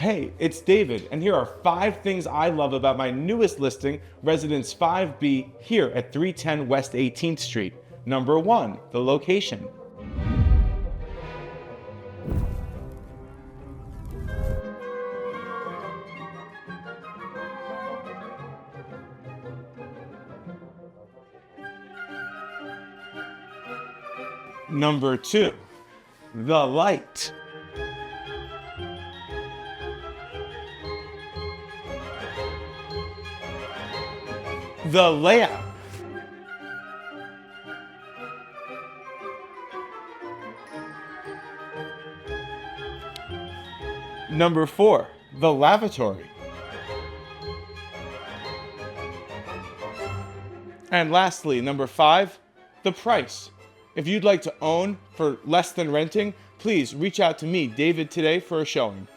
Hey, it's David, and here are 5 things I love about my newest listing, Residence 5B, here at 310 West 18th Street. Number 1, the location. Number 2, the light. The layout. Number 4, the lavatory. And lastly, number 5, the price. If you'd like to own for less than renting, please reach out to me, David, today for a showing.